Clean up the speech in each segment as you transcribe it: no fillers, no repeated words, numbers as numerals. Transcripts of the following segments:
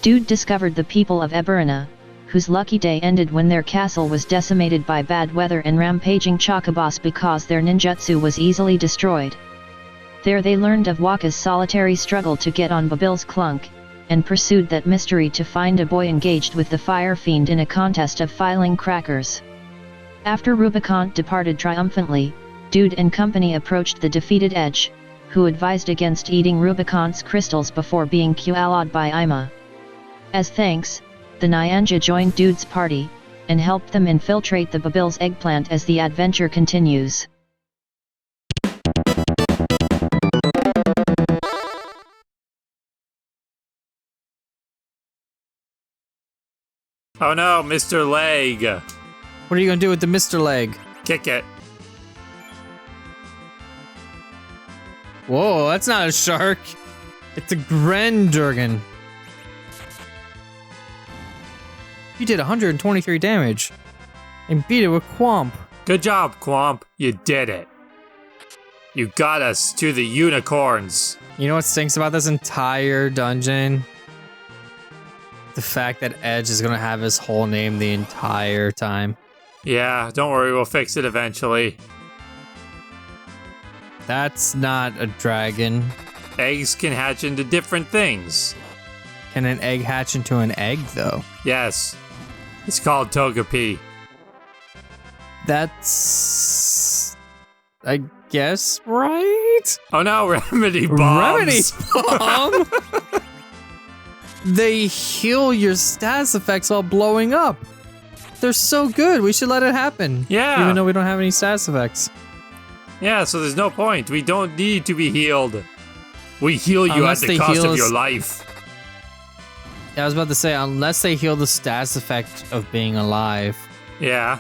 Dude discovered the people of Eberina, whose lucky day ended when their castle was decimated by bad weather and rampaging chocobos because their ninjutsu was easily destroyed. There they learned of Waka's solitary struggle to get on Babil's clunk, and pursued that mystery to find a boy engaged with the Fire Fiend in a contest of filing crackers. After Rubicon departed triumphantly, Dude and company approached the defeated Edge, who advised against eating Rubicon's crystals before being Kuala'd by Ima. As thanks, the Nyanja joined Dude's party, and helped them infiltrate the Babil's eggplant as the adventure continues. Oh no, Mr. Leg! What are you gonna do with the Mr. Leg? Kick it. Whoa, that's not a shark. It's a Grendurgan. You did 123 damage. And beat it with Quamp. Good job, Quamp. You did it. You got us to the unicorns. You know what stinks about this entire dungeon? The fact that Edge is gonna have his whole name the entire time. Yeah, don't worry, we'll fix it eventually. That's not a dragon. Eggs can hatch into different things. Can an egg hatch into an egg, though? Yes. It's called Togepi. That's... I guess right? Oh no, Remedy Bombs! Remedy Bomb? They heal your status effects while blowing up. They're so good, we should let it happen. Yeah. Even though we don't have any status effects. Yeah, so there's no point. We don't need to be healed. We heal you at the cost of your life. I was about to say, unless they heal the status effect of being alive. Yeah.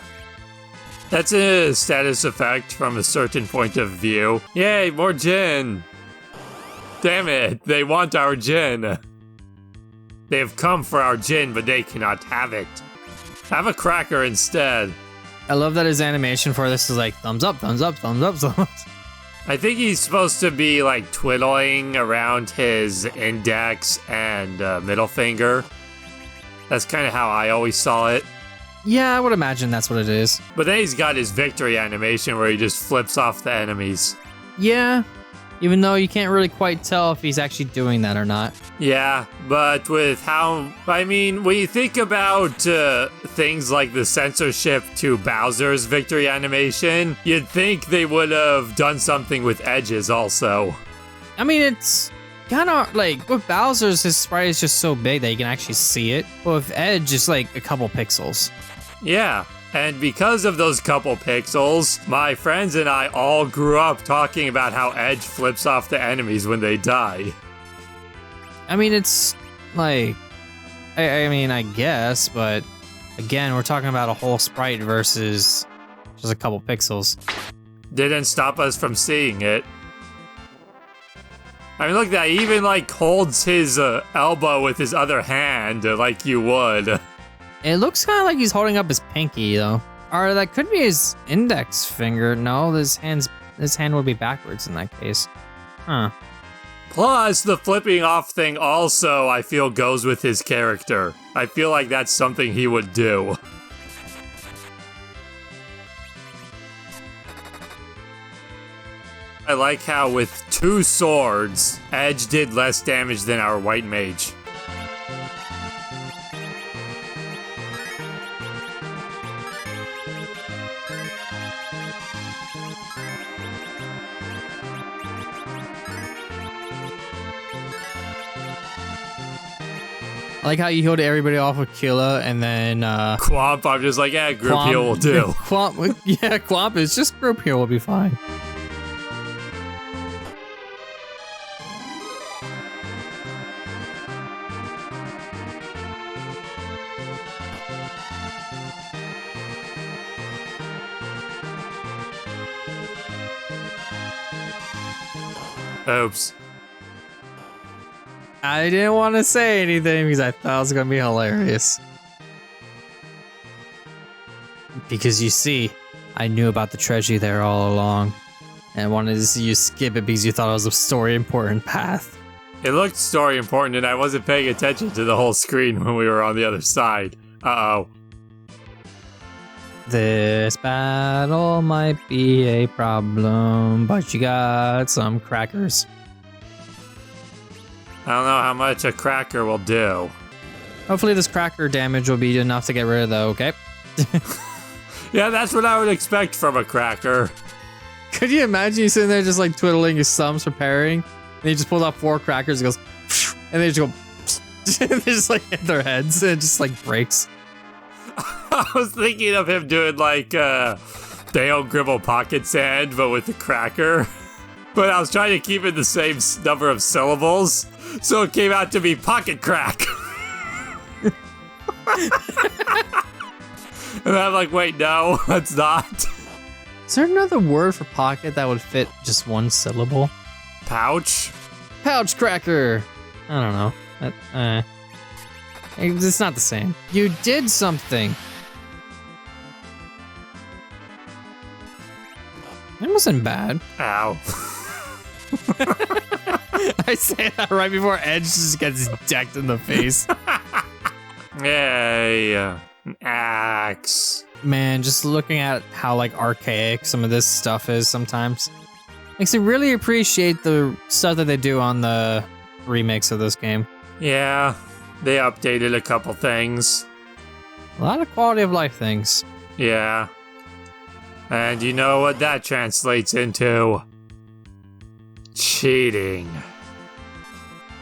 That's a status effect from a certain point of view. Yay, more gin. Damn it, they want our gin. They have come for our gin, but they cannot have it. Have a cracker instead. I love that his animation for this is like thumbs up, thumbs up, thumbs up, thumbs up. I think he's supposed to be like twiddling around his index and middle finger. That's kind of how I always saw it. Yeah, I would imagine that's what it is. But then he's got his victory animation where he just flips off the enemies. Yeah, even though you can't really quite tell if he's actually doing that or not. Yeah, but with how... I mean, when you think about things like the censorship to Bowser's victory animation, you'd think they would have done something with Edge's also. I mean, it's kind of like, with Bowser's, his sprite is just so big that you can actually see it. But with Edge, it's like a couple pixels. Yeah. And because of those couple pixels, my friends and I all grew up talking about how Edge flips off the enemies when they die. I mean, it's like, I mean, I guess, but again, we're talking about a whole sprite versus just a couple pixels. Didn't stop us from seeing it. I mean, look at that, he even like holds his elbow with his other hand like you would. It looks kind of like he's holding up his pinky, though. Or that could be his index finger. No, his hand would be backwards in that case. Huh. Plus, the flipping off thing also, I feel, goes with his character. I feel like that's something he would do. I like how with 2 swords, Edge did less damage than our white mage. I like how you healed everybody off with Killa and then Quamp, I'm just like, yeah, group heal will do. Quamp, yeah, Quamp is just group heal will be fine. Oops. I didn't want to say anything because I thought it was going to be hilarious. Because you see, I knew about the treasure there all along. And wanted to see you skip it because you thought it was a story important path. It looked story important and I wasn't paying attention to the whole screen when we were on the other side. Uh-oh. This battle might be a problem, but you got some crackers. I don't know how much a cracker will do. Hopefully this cracker damage will be enough to get rid of that, okay? Yeah, that's what I would expect from a cracker. Could you imagine you sitting there just like twiddling your thumbs preparing, and you just pulled out 4 crackers and goes, and they just go, and they just like hit their heads and it just like breaks. I was thinking of him doing like Dale Gribble Pocket Sand, but with the cracker. But I was trying to keep it the same number of syllables, so it came out to be Pocket Crack. And I'm like, wait, no, that's not. Is there another word for pocket that would fit just one syllable? Pouch? Pouch cracker. I don't know. It's not the same. You did something. It wasn't bad. Ow. I say that right before Edge just gets decked in the face. Yay. An axe. Man, just looking at how like archaic some of this stuff is sometimes makes me really appreciate the stuff that they do on the remakes of this game. Yeah, they updated a couple things. A lot of quality of life things. Yeah. And you know what that translates into? Cheating.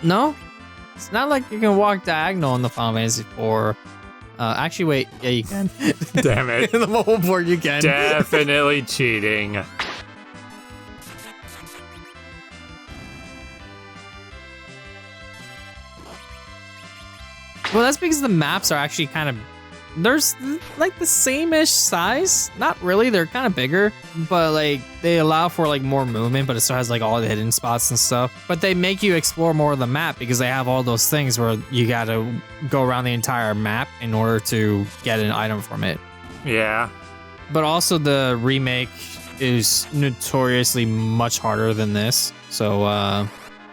No, it's not like you can walk diagonal in the Final Fantasy 4. Actually, wait. Yeah, you can. Damn it. In the mobile board, you can. Definitely cheating. Well, that's because the maps are actually kind of... There's like the same-ish size. Not really. They're kind of bigger. But like they allow for like more movement, but it still has like all the hidden spots and stuff. But they make you explore more of the map because they have all those things where you gotta go around the entire map in order to get an item from it. Yeah. But also the remake is notoriously much harder than this. So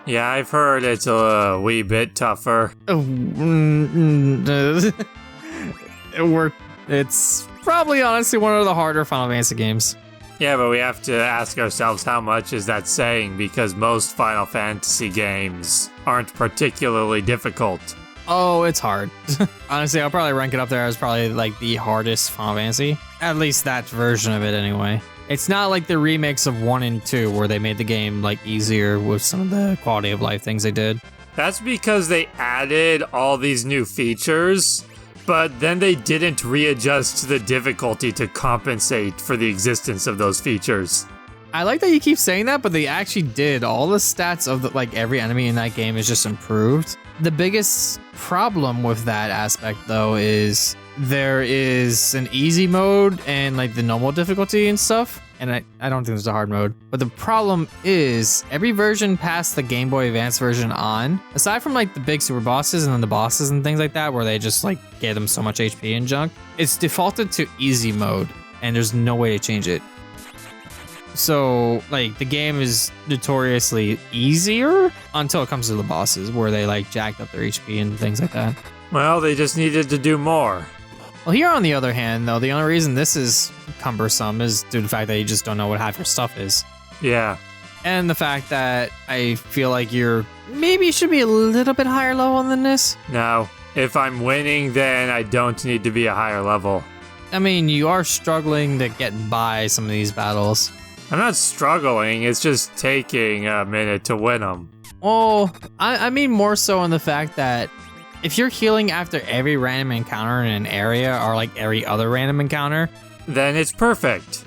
Yeah, I've heard it's a wee bit tougher. It's probably honestly one of the harder Final Fantasy games. Yeah, but we have to ask ourselves how much is that saying, because most Final Fantasy games aren't particularly difficult. Oh, it's hard. Honestly, I'll probably rank it up there as probably like the hardest Final Fantasy. At least that version of it anyway. It's not like the remakes of 1 and 2 where they made the game like easier with some of the quality of life things they did. That's because they added all these new features, but then they didn't readjust the difficulty to compensate for the existence of those features. I like that you keep saying that, but they actually did. All the stats of like every enemy in that game is just improved. The biggest problem with that aspect though is there is an easy mode and like the normal difficulty and stuff. And I don't think there's a hard mode. But the problem is every version past the Game Boy Advance version on, aside from like the big super bosses and then the bosses and things like that, where they just like gave them so much HP and junk, it's defaulted to easy mode and there's no way to change it. So like the game is notoriously easier until it comes to the bosses where they like jacked up their HP and things like that. Well, they just needed to do more. Well, here on the other hand, though, the only reason this is cumbersome is due to the fact that you just don't know what half your stuff is. Yeah. And the fact that I feel like maybe you should be a little bit higher level than this. No. If I'm winning, then I don't need to be a higher level. I mean, you are struggling to get by some of these battles. I'm not struggling, it's just taking a minute to win them. Well, I mean more so in the fact that if you're healing after every random encounter in an area or like every other random encounter, then it's perfect.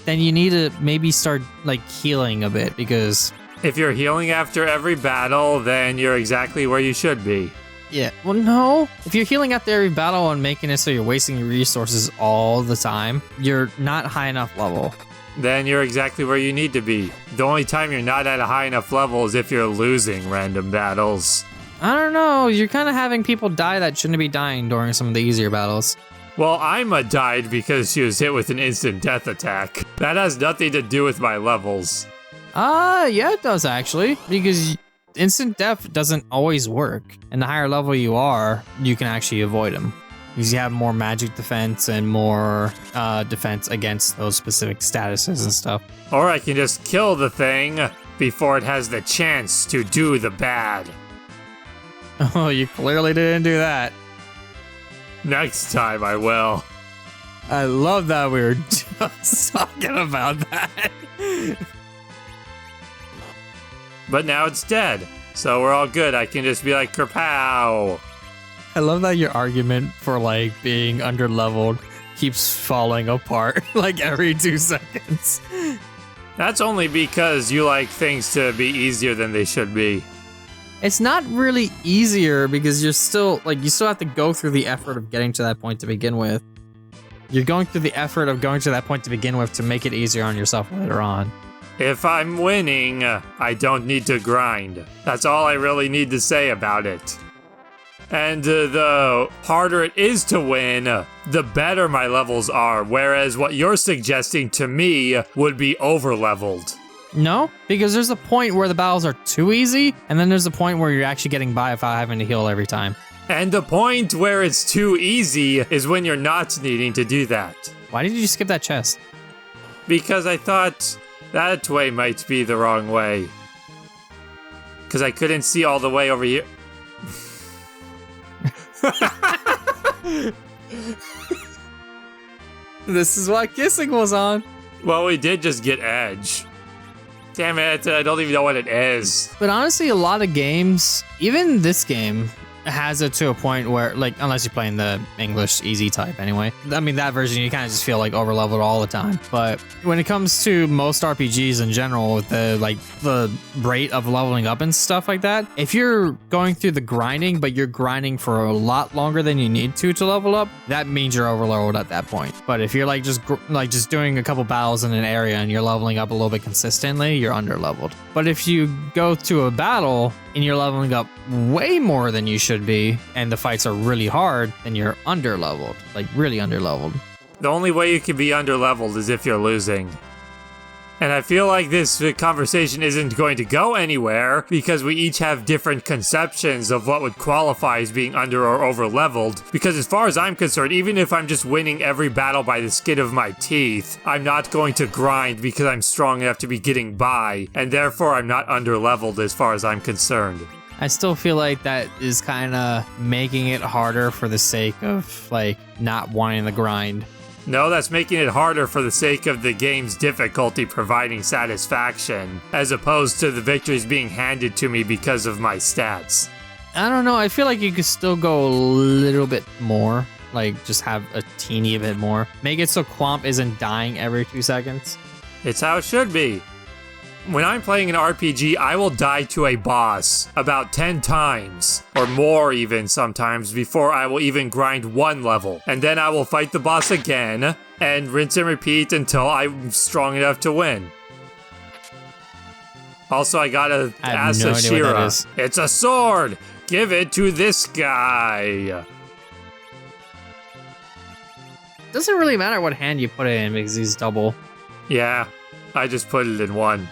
Then you need to maybe start like healing a bit because if you're healing after every battle, then you're exactly where you should be. Yeah, well, no. If you're healing after every battle and making it so you're wasting your resources all the time, you're not high enough level. Then you're exactly where you need to be. The only time you're not at a high enough level is if you're losing random battles. I don't know. You're kind of having people die that shouldn't be dying during some of the easier battles. Well, Ima died because she was hit with an instant death attack. That has nothing to do with my levels. Yeah, it does actually, because instant death doesn't always work. And the higher level you are, you can actually avoid them. Because you have more magic defense and more defense against those specific statuses and stuff. Or I can just kill the thing before it has the chance to do the bad. Oh, you clearly didn't do that. Next time I will. I love that we were just talking about that. But now it's dead, so we're all good. I can just be like, kerpow. I love that your argument for like being underleveled keeps falling apart like every 2 seconds. That's only because you like things to be easier than they should be. It's not really easier because you still have to go through the effort of getting to that point to begin with. You're going through the effort of going to that point to begin with to make it easier on yourself later on. If I'm winning, I don't need to grind. That's all I really need to say about it. And the harder it is to win, the better my levels are, whereas what you're suggesting to me would be over-leveled. No, because there's a point where the battles are too easy, and then there's a point where you're actually getting by without having to heal every time. And the point where it's too easy is when you're not needing to do that. Why did you skip that chest? Because I thought that way might be the wrong way. Because I couldn't see all the way over here. This is what kissing was on. Well, we did just get Edge. Damn it, I don't even know what it is. But honestly, a lot of games, even this game, has it to a point where, like, unless you're playing the English easy type anyway. I mean, that version, you kind of just feel like over-leveled all the time. But when it comes to most RPGs in general, with the rate of leveling up and stuff like that, if you're going through the grinding, but you're grinding for a lot longer than you need to level up, that means you're over-leveled at that point. But if you're just doing a couple battles in an area and you're leveling up a little bit consistently, you're under-leveled. But if you go to a battle and you're leveling up way more than you should be, and the fights are really hard, then you're under-leveled, like really under-leveled. The only way you can be under-leveled is if you're losing. And I feel like this conversation isn't going to go anywhere because we each have different conceptions of what would qualify as being under or over-leveled. Because as far as I'm concerned, even if I'm just winning every battle by the skin of my teeth, I'm not going to grind because I'm strong enough to be getting by, and therefore I'm not under-leveled as far as I'm concerned. I still feel like that is kind of making it harder for the sake of, like, not wanting the grind. No, that's making it harder for the sake of the game's difficulty providing satisfaction, as opposed to the victories being handed to me because of my stats. I don't know, I feel like you could still go a little bit more, like just have a teeny bit more. Make it so Quamp isn't dying every 2 seconds. It's how it should be. When I'm playing an RPG, I will die to a boss about 10 times, or more even sometimes, before I will even grind one level. And then I will fight the boss again, and rinse and repeat until I'm strong enough to win. Also, I gotta ask no idea what that Ashira. is. It's a sword! Give it to this guy! Doesn't really matter what hand you put it in because he's double. Yeah, I just put it in one.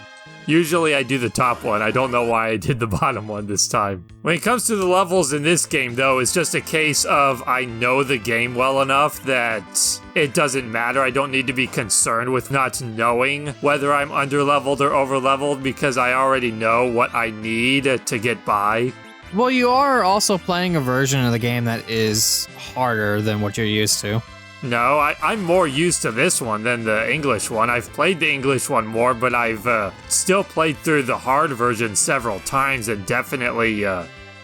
Usually I do the top one. I don't know why I did the bottom one this time. When it comes to the levels in this game, though, it's just a case of I know the game well enough that it doesn't matter. I don't need to be concerned with not knowing whether I'm under-leveled or over-leveled because I already know what I need to get by. Well, you are also playing a version of the game that is harder than what you're used to. No, I'm more used to this one than the English one. I've played the English one more, but I've still played through the hard version several times, and definitely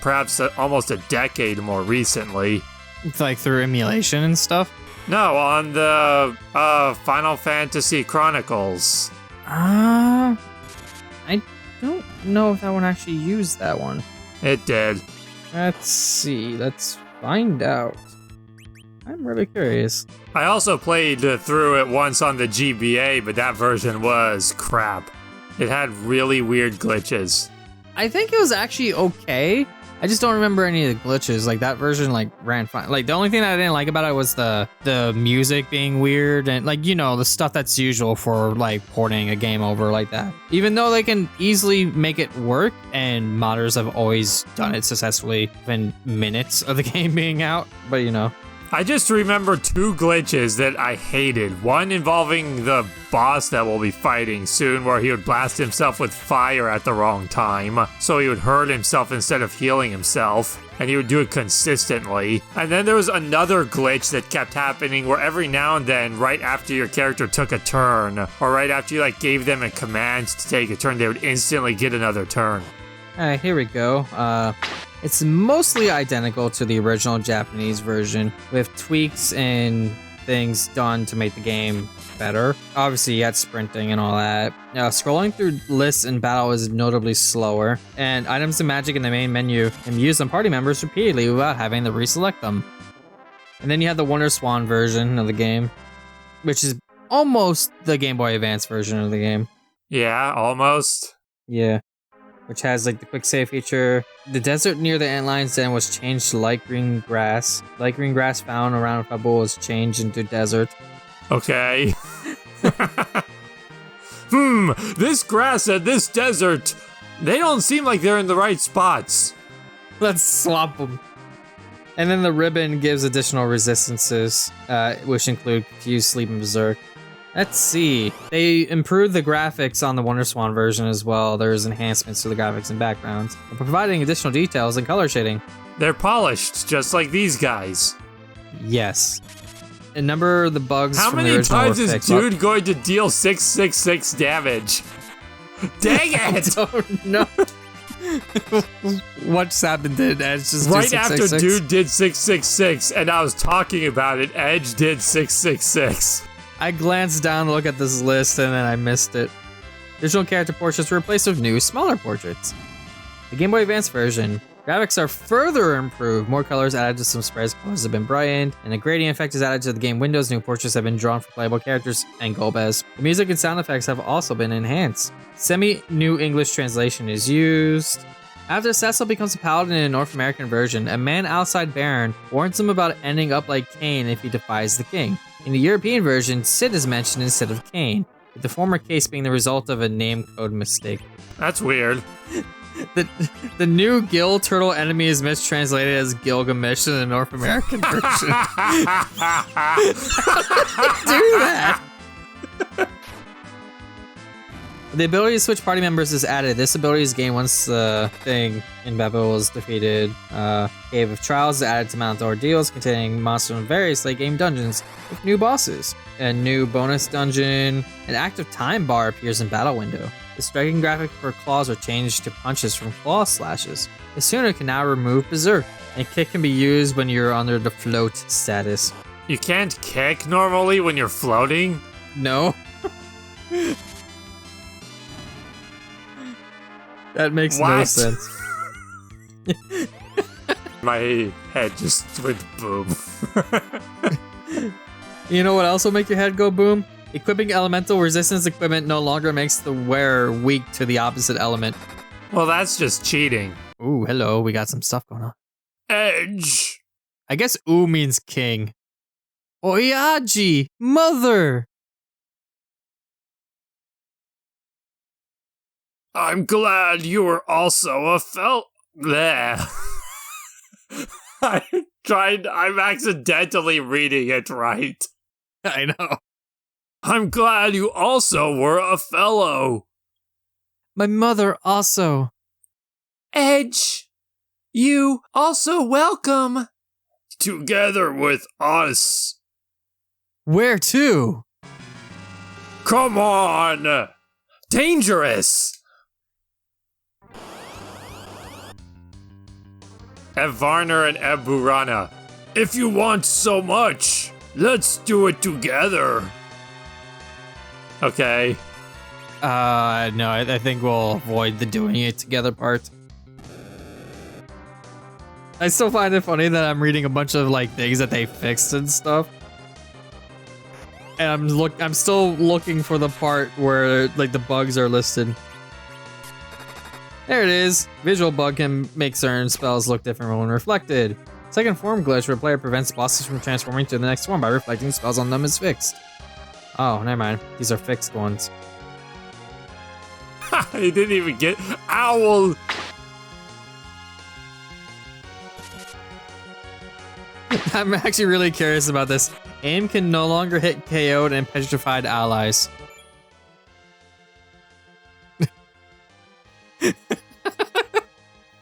perhaps almost a decade more recently. It's like through emulation and stuff? No, on the Final Fantasy Chronicles. I don't know if that one actually used that one. It did. Let's see. Let's find out. I'm really curious. I also played through it once on the GBA, but that version was crap. It had really weird glitches. I think it was actually okay, I just don't remember any of the glitches. Like that version like ran fine. Like the only thing that I didn't like about it was the music being weird and like, you know, the stuff that's usual for like porting a game over like that. Even though they can easily make it work and modders have always done it successfully within minutes of the game being out, but you know. I just remember 2 glitches that I hated. One involving the boss that we'll be fighting soon, where he would blast himself with fire at the wrong time, so he would hurt himself instead of healing himself, and he would do it consistently. And then there was another glitch that kept happening where every now and then, right after your character took a turn, or right after you like gave them a command to take a turn, they would instantly get another turn. Alright, here we go. It's mostly identical to the original Japanese version, with tweaks and things done to make the game better. Obviously, you had sprinting and all that. Scrolling through lists in battle is notably slower, and items and magic in the main menu can be used on party members repeatedly without having to reselect them. And then you have the Wonder Swan version of the game, which is almost the Game Boy Advance version of the game. Yeah, almost. Yeah. Which has like the quick save feature. The desert near the Antlion's Den was changed to light green grass. Light green grass found around a pebble was changed into desert. Okay. This grass and this desert, they don't seem like they're in the right spots. Let's swap them. And then the ribbon gives additional resistances, which include Confuse, Sleep, and Berserk. Let's see. They improved the graphics on the Wonder Swan version as well. There's enhancements to the graphics and backgrounds, providing additional details and color shading. They're polished, just like these guys. Yes. A number of the bugs How from the many original times were is fixed. dude going to deal 666 damage? Dang it! I don't know. What just happened? Did Edge just Right do after 666? dude did 666 and I was talking about it, Edge did 666. I glanced down to look at this list and then I missed it. Original character portraits were replaced with new, smaller portraits. The Game Boy Advance version, graphics are further improved. More colors added to some sprites, colors have been brightened, and a gradient effect is added to the game windows. New portraits have been drawn for playable characters and Golbez. The music and sound effects have also been enhanced. Semi-new English translation is used. After Cecil becomes a paladin in a North American version, a man outside Baron warns him about ending up like Cain if he defies the king. In the European version, Sid is mentioned instead of Cain, with the former case being the result of a name code mistake. That's weird. The new Gill Turtle enemy is mistranslated as Gilgamesh in the North American version. Do that! The ability to switch party members is added. This ability is gained once the thing in Babel is defeated. Cave of Trials is added to mount ordeals containing monsters from various late game dungeons with new bosses. A new bonus dungeon. An active time bar appears in battle window. The striking graphic for claws are changed to punches from claw slashes. The Suna can now remove Berserk, and kick can be used when you're under the float status. You can't kick normally when you're floating? No. That makes no What? sense. My head just went boom. You know what else will make your head go boom? Equipping elemental resistance equipment no longer makes the wearer weak to the opposite element. Well, that's just cheating. Ooh, hello, we got some stuff going on. Edge! I guess ooh means king. Oyaji, mother! I'm glad you were also a Bleh. I'm accidentally reading it right. I know. I'm glad you also were a fellow. My mother also. Edge, you also welcome. Together with us. Where to? Come on! Dangerous! Varner and Burana. If you want so much, let's do it together. Okay. No, I think we'll avoid the doing it together part. I still find it funny that I'm reading a bunch of like things that they fixed and stuff. And I'm still looking for the part where like the bugs are listed. There it is. Visual bug can make certain spells look different when reflected. Second form glitch, where a player prevents bosses from transforming to the next form by reflecting spells on them as fixed. Oh, never mind. These are fixed ones. He didn't even get owl. I'm actually really curious about this. Aim can no longer hit KO'd and petrified allies.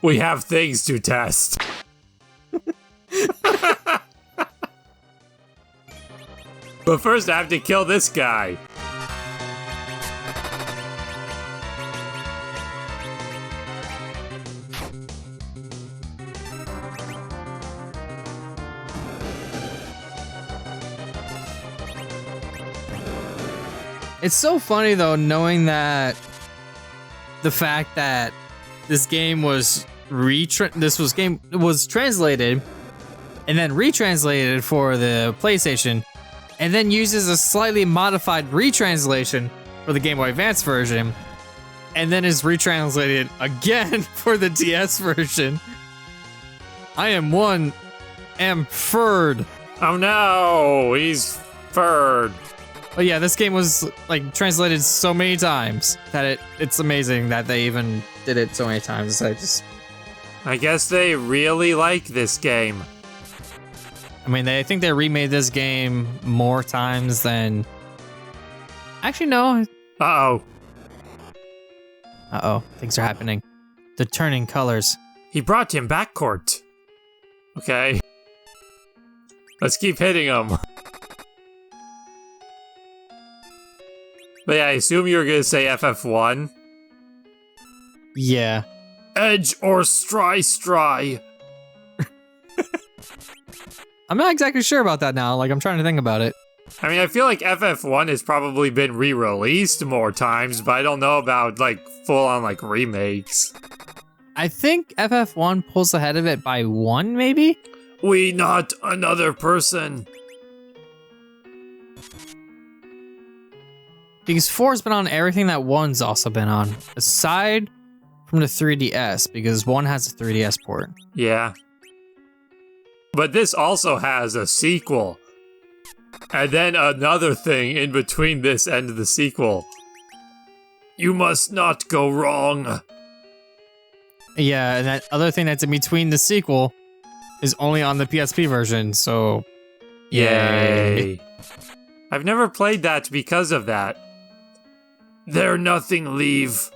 We have things to test. But first I have to kill this guy. It's so funny though, knowing that the fact that this game was translated and then retranslated for the PlayStation, and then uses a slightly modified retranslation for the Game Boy Advance version, and then is retranslated again for the DS version. I am furred. Oh no, he's furred. But yeah, this game was like translated so many times that it's amazing that they even did it so many times. I guess they really like this game. I mean, I think they remade this game more times than... Actually, no. Uh-oh. Uh-oh. Things are happening. They're turning colors. He brought him back court. Okay. Let's keep hitting him. But yeah, I assume you were going to say FF1. Yeah. Edge or stry. I'm not exactly sure about that now. Like, I'm trying to think about it. I mean, I feel like FF1 has probably been re-released more times, but I don't know about, like, full-on, like, remakes. I think FF1 pulls ahead of it by 1, maybe? We not another person. Because 4's been on everything that 1's also been on. Aside from the 3DS, because 1 has a 3DS port. Yeah. But this also has a sequel. And then another thing in between this and the sequel. You must not go wrong. Yeah, and that other thing that's in between the sequel is only on the PSP version, so... Yay. I've never played that because of that. They're nothing, leave.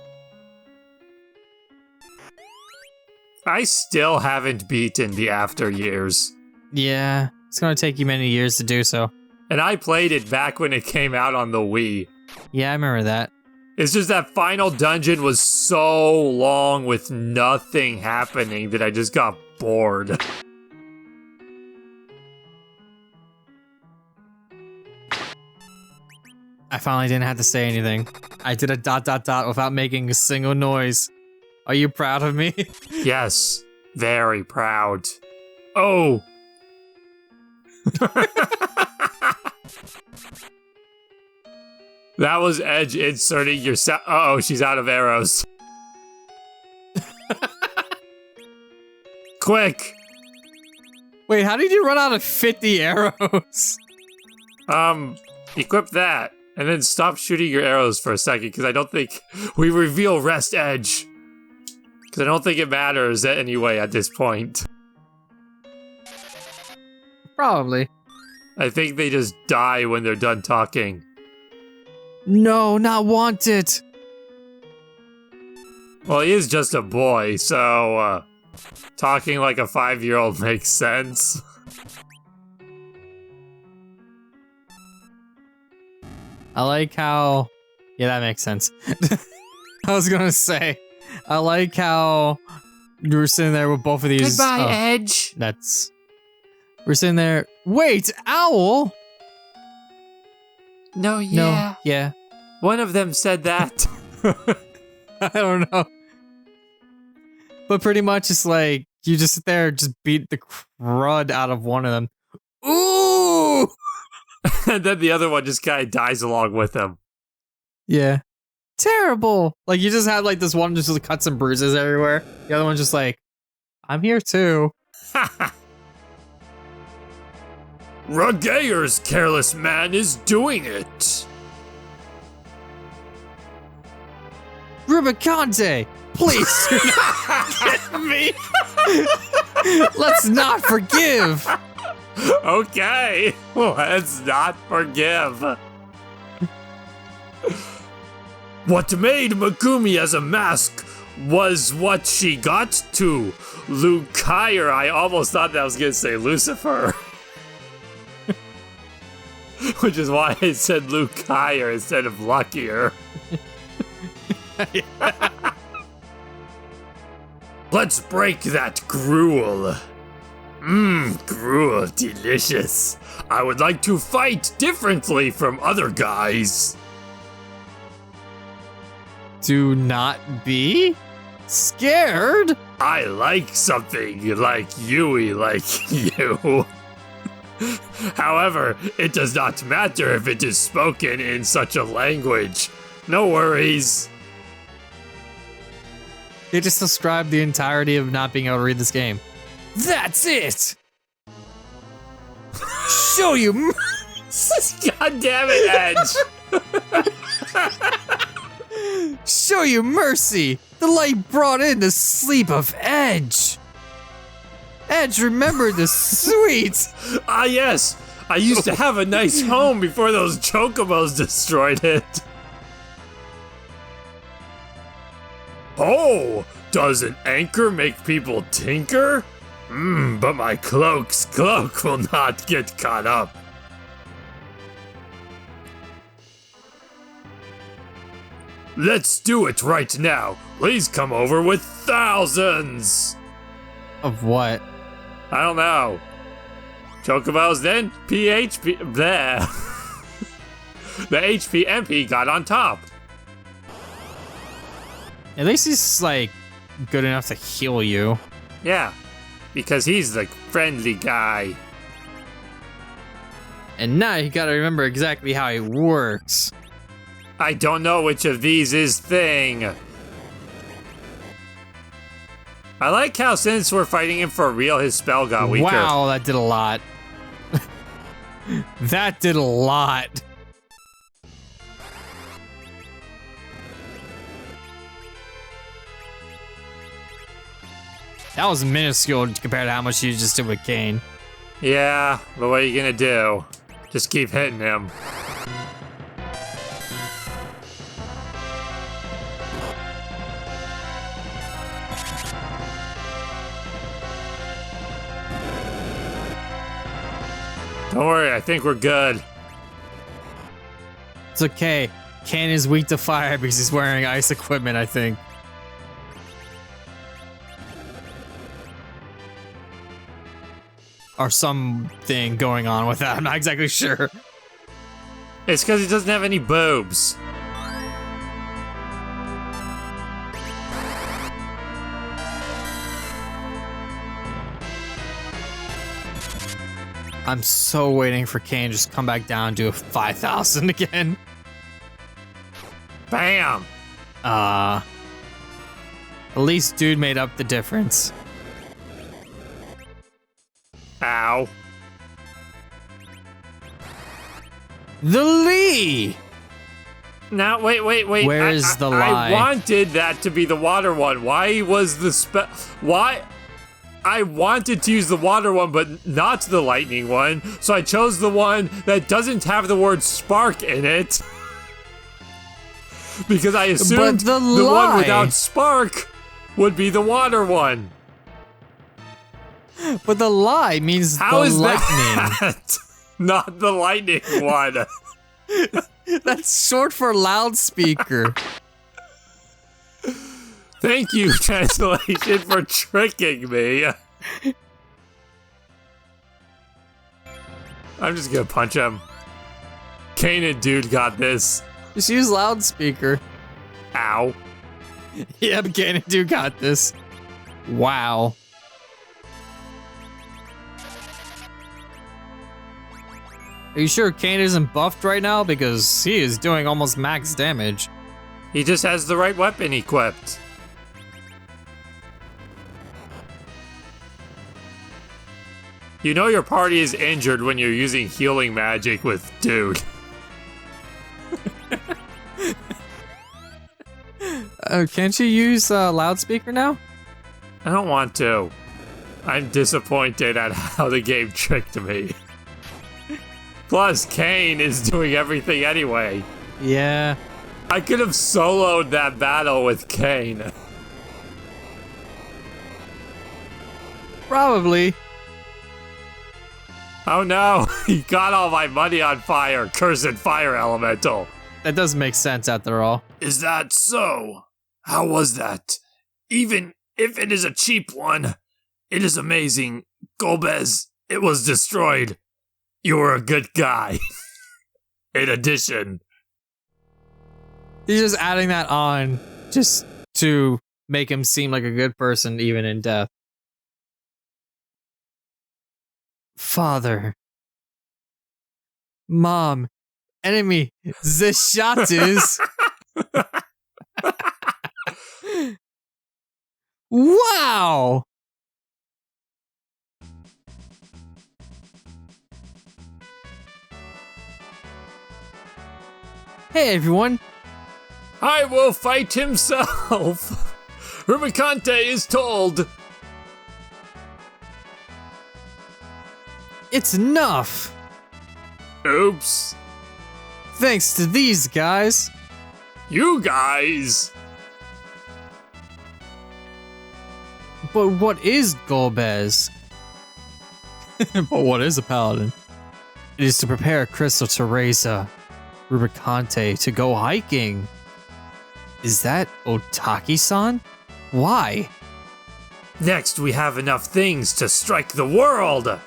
I still haven't beaten the After Years. Yeah, it's gonna take you many years to do so. And I played it back when it came out on the Wii. Yeah, I remember that. It's just that final dungeon was so long with nothing happening that I just got bored. I finally didn't have to say anything. I did a ... without making a single noise. Are you proud of me? Yes, very proud. Oh! That was Edge inserting your uh-oh, she's out of arrows. Quick! Wait, how did you run out of 50 arrows? Equip that, and then stop shooting your arrows for a second, because I don't think we reveal Rest Edge. Because I don't think it matters anyway at this point. Probably. I think they just die when they're done talking. No, not wanted. Well, he is just a boy, so, talking like a 5-year-old makes sense. I like how... Yeah, that makes sense. I was gonna say, I like how you were sitting there with both of these... Goodbye, Edge! We're sitting there... Wait, Owl? No, yeah. No, yeah. One of them said that. I don't know. But pretty much it's like, you just sit there and just beat the crud out of one of them. Ooh! And then the other one just kind of dies along with him. Yeah. terrible. Like, you just had, like, this one just with cuts and bruises everywhere. The other one's just like, I'm here too. Ruggeir's careless man is doing it. Rubicante, please do not get me. Let's not forgive. Okay, let's not forgive. What made Megumi as a mask was what she got to. Lucaire, I almost thought that I was going to say Lucifer. Which is why I said Lucaire instead of Luckier. Let's break that gruel. Gruel, delicious. I would like to fight differently from other guys. Do not be scared. I like something like Yui like you. However, it does not matter if it is spoken in such a language. No worries. They just described the entirety of not being able to read this game. That's it! Show you God damn it, Edge! Show you mercy! The light brought in the sleep of Edge! Edge remembered the sweet! Ah yes, I used to have a nice home before those chocobos destroyed it. Oh, does an anchor make people tinker? But my cloak will not get caught up. Let's do it right now. Please come over with thousands. Of what? I don't know. Chocobos then PHP bleh. The HPMP got on top. At least he's like good enough to heal you. Yeah, because he's the friendly guy. And now you gotta remember exactly how he works. I don't know which of these is thing. I like how since we're fighting him for real, his spell got weaker. Wow, that did a lot. That did a lot. That was minuscule compared to how much you just did with Kane. Yeah, but what are you gonna do? Just keep hitting him. Don't worry, I think we're good. It's okay. Kane is weak to fire because he's wearing ice equipment, I think. Or something going on with that. I'm not exactly sure. It's because he doesn't have any boobs. I'm so waiting for Kane to just come back down and do a 5,000 again. Bam! At least dude made up the difference. Ow. The Lee! Now, wait. Where is the lie? I wanted that to be the water one. Why was the Why? I wanted to use the water one, but not the lightning one. So I chose the one that doesn't have the word spark in it. Because I assumed the one without spark would be the water one. But the lie means How the is lightning. That not the lightning one? That's short for loudspeaker. Thank you, translation, for tricking me. I'm just gonna punch him. Kanan dude got this. Just use loudspeaker. Ow. Yeah, but Kane dude got this. Wow. Are you sure Kane isn't buffed right now? Because he is doing almost max damage. He just has the right weapon equipped. You know your party is injured when you're using healing magic with Dude. Can't you use loudspeaker now? I don't want to. I'm disappointed at how the game tricked me. Plus, Kane is doing everything anyway. Yeah. I could have soloed that battle with Kane. Probably. Oh no, he got all my money on fire. Cursed fire elemental. That does make sense after all. Is that so? How was that? Even if it is a cheap one, it is amazing. Golbez, it was destroyed. You were a good guy. In addition. He's just adding that on just to make him seem like a good person even in death. Father. Mom. Enemy. Zeshatus. Wow. Hey everyone. I will fight himself. Rubicante is told. It's enough. Oops. Thanks to these guys. You guys. But what is Golbez? But what is a paladin? It is to prepare Crystal Teresa, Rubicante to go hiking. Is that Otaki-san? Why? Next, we have enough things to strike the world.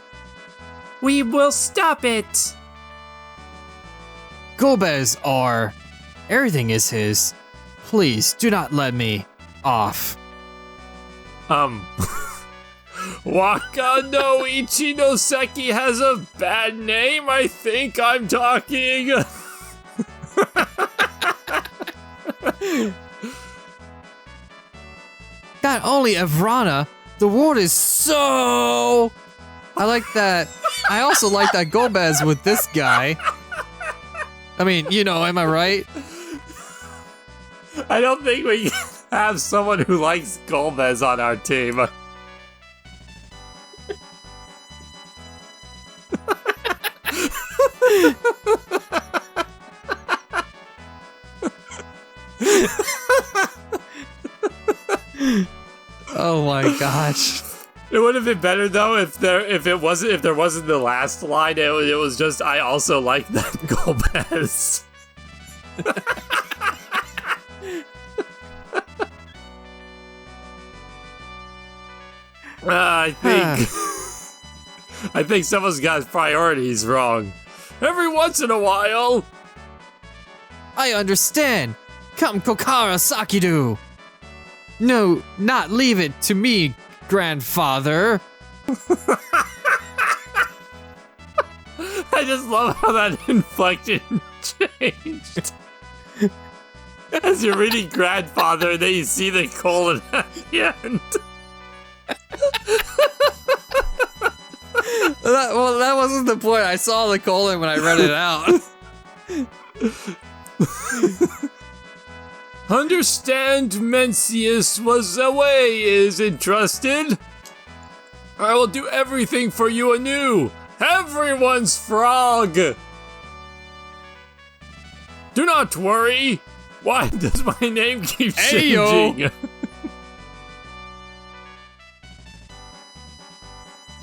We will stop it. Golbez are. Everything is his. Please do not let me off. Waka no Ichinoseki has a bad name. I think I'm talking. Not only Evrana, the world is so. I like that. I also like that Golbez with this guy. I mean, you know, am I right? I don't think we can have someone who likes Golbez on our team. Oh my gosh. It would have been better though if there wasn't the last line. It was just I also like that Golbez. I think someone's got his priorities wrong. Every once in a while. I understand. Come Kokara Sakidu. No, not leave it to me, grandfather. I just love how that inflection changed. As you're reading grandfather, and then you see the colon at the end. That wasn't the point. I saw the colon when I read it out. Understand Mencius was away is entrusted. I will do everything for you anew. Everyone's frog. Do not worry. Why does my name keep changing?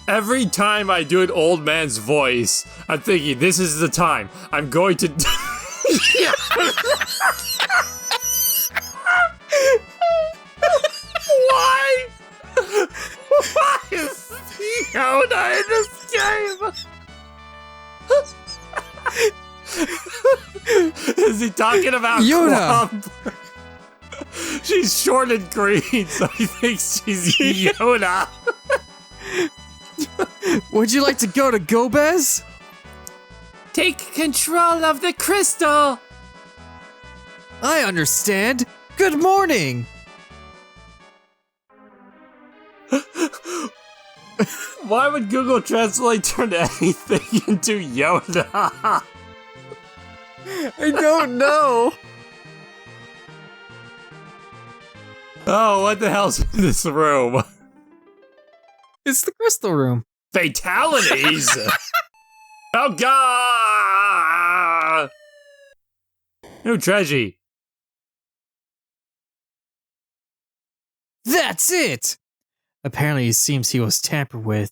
Every time I do an old man's voice, I'm thinking, this is the time. I'm going to... Why? Why is Yoda in this game? Is he talking about Yoda? Clump? She's short and green, so he thinks she's Yoda. Would you like to go to Golbez? Take control of the crystal. I understand. Good morning. Why would Google Translate turn anything into Yoda? I don't know. Oh, what the hell's in this room? It's the crystal room. Fatalities! Oh god! New Treasure. That's it! Apparently it seems he was tampered with.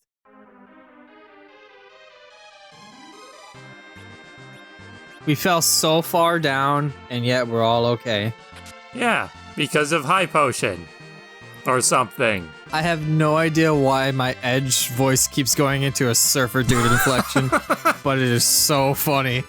We fell so far down, and yet we're all okay. Yeah, because of High Potion. Or something. I have no idea why my Edge voice keeps going into a surfer dude inflection, but it is so funny.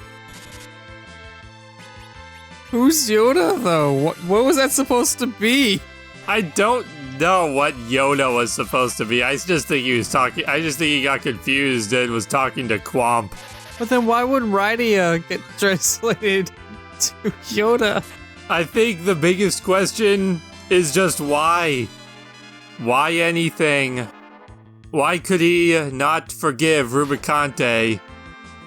Who's Yoda, though? What was that supposed to be? I don't know what Yoda was supposed to be. I just think he was talking. I just think he got confused and was talking to Quamp. But then why would Rydia get translated to Yoda? I think the biggest question is just why. Why anything? Why could he not forgive Rubicante?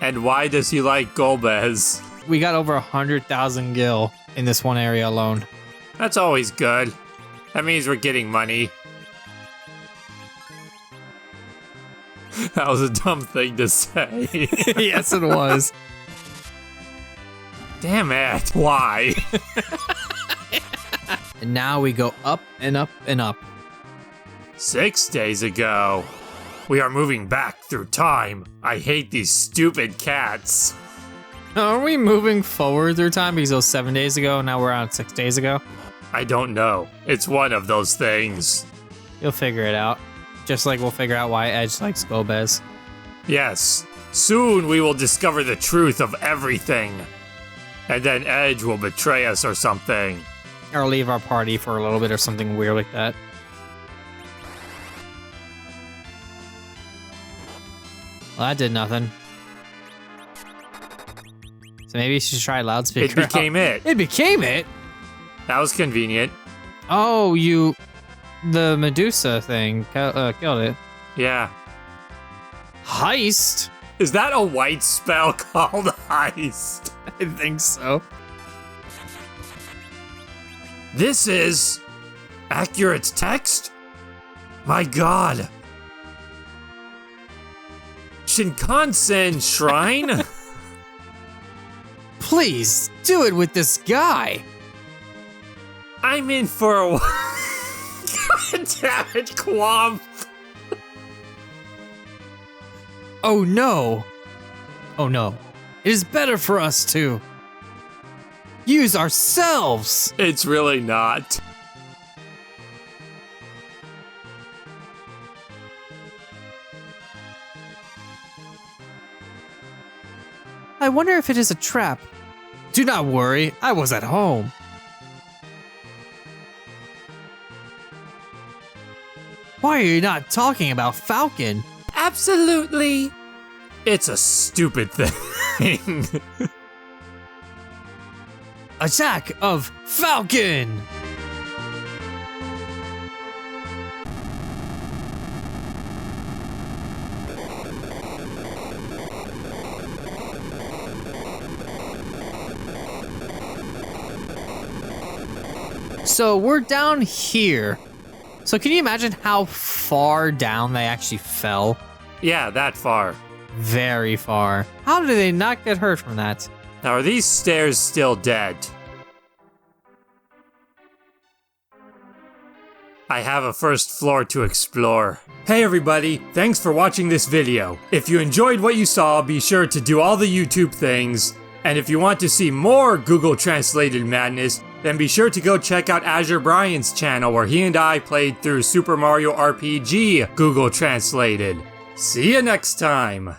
And why does he like Golbez? We got over 100,000 gil in this one area alone. That's always good. That means we're getting money. That was a dumb thing to say. Yes, it was. Damn it. Why? And now we go up and up and up. 6 days ago. We are moving back through time. I hate these stupid cats. Are we moving forward through time because it was 7 days ago and now we're on 6 days ago? I don't know. It's one of those things. You'll figure it out. Just like we'll figure out why Edge likes Golbez. Yes. Soon we will discover the truth of everything. And then Edge will betray us or something. Or leave our party for a little bit or something weird like that. Well, that did nothing. So maybe you should try loudspeaker. It became it. It became it? That was convenient. Oh, the Medusa thing killed it. Yeah. Heist? Is that a white spell called Heist? I think so. This is accurate text? My god. Shinkansen Shrine? Please, do it with this guy. I'm in for a God damn it, Quamp. Oh no. Oh no. It is better for us to use ourselves. It's really not. I wonder if it is a trap. Do not worry, I was at home. Why are you not talking about Falcon? Absolutely. It's a stupid thing. Attack of Falcon! So we're down here. So can you imagine how far down they actually fell? Yeah, that far. Very far. How did they not get hurt from that? Now, are these stairs still dead? I have a first floor to explore. Hey everybody, thanks for watching this video. If you enjoyed what you saw, be sure to do all the YouTube things. And if you want to see more Google Translated madness, then be sure to go check out Azure Brian's channel where he and I played through Super Mario RPG Google Translated. See you next time!